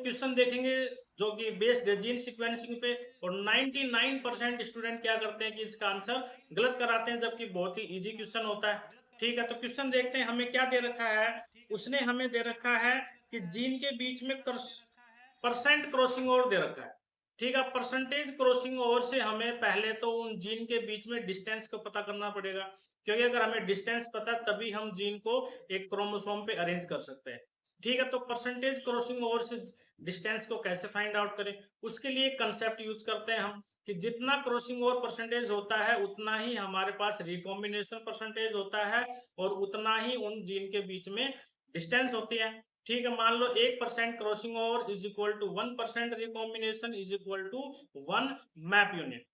Question देखेंगे जो कि बेस्ड है जीन सीक्वेंसिंग पे, और 99% स्टूडेंट क्या करते हैं कि इसका आंसर गलत कराते हैं, जबकि बहुत ही इजी क्वेश्चन होता है। ठीक है, तो क्वेश्चन देखते हैं हमें क्या दे रखा है। उसने हमें दे रखा है कि जीन के बीच में परसेंट क्रॉसिंग ओवर दे रखा है। ठीक है, परसेंटेज क्रॉसिंग ओवर से हमें पहले तो उन जीन के बीच में डिस्टेंस को पता करना पड़ेगा, क्योंकि अगर हमें डिस्टेंस पता तभी हम जीन को एक क्रोमोसोम पे अरेंज कर सकते हैं। ठीक है, तो परसेंटेज क्रॉसिंग ओवर से डिस्टेंस को कैसे फाइंड आउट करें, उसके लिए कंसेप्ट यूज करते हैं हम कि जितना क्रॉसिंग ओवर परसेंटेज होता है उतना ही हमारे पास रिकॉम्बिनेशन परसेंटेज होता है, और उतना ही उन जीन के बीच में डिस्टेंस होती है। ठीक है, मान लो 1% crossing over is equal to 1% recombination is equal to 1 map unit.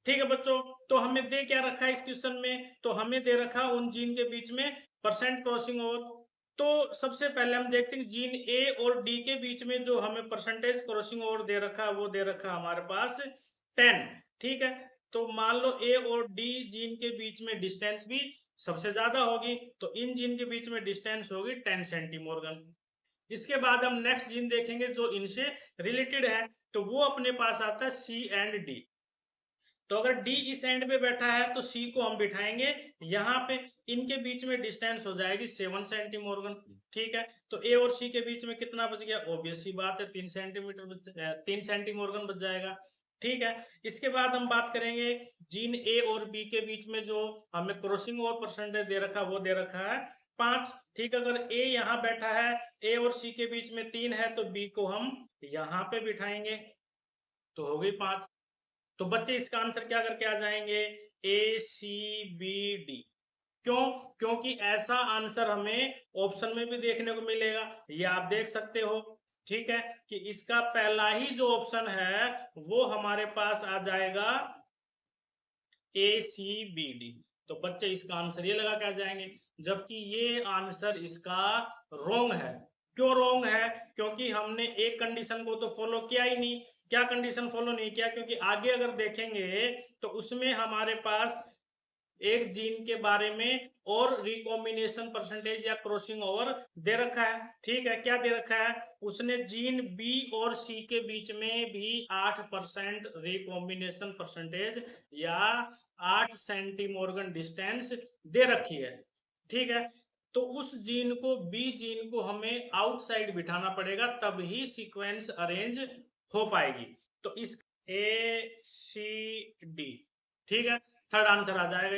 ठीक है बच्चों, तो हमें दे क्या रखा है इस क्वेश्चन में, तो हमें दे रखा उन जीन के बीच में परसेंट क्रॉसिंग ओवर। तो सबसे पहले हम देखते हैं जीन ए और डी के बीच में जो हमें परसेंटेज क्रॉसिंग ओवर दे रखा है, वो दे रखा हमारे पास 10। ठीक है, तो मान लो ए और डी जीन के बीच में डिस्टेंस भी सबसे ज्यादा होगी, तो इन जीन के बीच में डिस्टेंस होगी 10 सेंटीमोर्गन। इसके बाद हम नेक्स्ट जीन देखेंगे जो इनसे रिलेटेड है, तो वो अपने पास आता है सी एंड डी। तो अगर डी इस एंड पे बैठा है तो सी को हम बिठाएंगे यहाँ पे, इनके बीच में डिस्टेंस हो जाएगी 7 सेंटीमोर्गन। ठीक है, तो ए और सी के बीच में कितना बच गया, ऑब्वियस सी बात है 3 सेंटीमोर्गन बच जाएगा। ठीक है, इसके बाद हम बात करेंगे जीन ए और बी के बीच में जो हमें क्रॉसिंग ओवर परसेंटेज दे रखा है, वो दे रखा है 5। ठीक है, अगर ए यहाँ बैठा है, ए और सी के बीच में 3 है, तो बी को हम यहाँ पे बिठाएंगे, तो हो गई 5। तो बच्चे इसका आंसर क्या करके आ जाएंगे, ए सी बी डी। क्यों, क्योंकि ऐसा आंसर हमें ऑप्शन में भी देखने को मिलेगा, ये आप देख सकते हो। ठीक है, कि इसका पहला ही जो ऑप्शन है वो हमारे पास आ जाएगा ए सी बी डी। तो बच्चे इसका आंसर ये लगा के आ जाएंगे, जबकि ये आंसर इसका रॉन्ग है। क्यों रॉन्ग है, क्योंकि हमने एक कंडीशन को तो फॉलो किया ही नहीं। क्या कंडीशन फॉलो नहीं किया, क्योंकि आगे अगर देखेंगे तो उसमें हमारे पास एक जीन के बारे में और रिकॉम्बिनेशन परसेंटेज या क्रॉसिंग ओवर दे रखा है। ठीक है, क्या दे रखा है, उसने जीन बी और सी के बीच में भी 8% रिकॉम्बिनेशन परसेंटेज या 8 सेंटीमोर्गन डिस्टेंस दे रखी है। ठीक है, तो उस जीन को, बी जीन को हमें आउटसाइड बिठाना पड़ेगा, तब ही सीक्वेंस अरेंज हो पाएगी। तो इस ए सी डी। ठीक है, थर्ड आंसर आ जाएगा।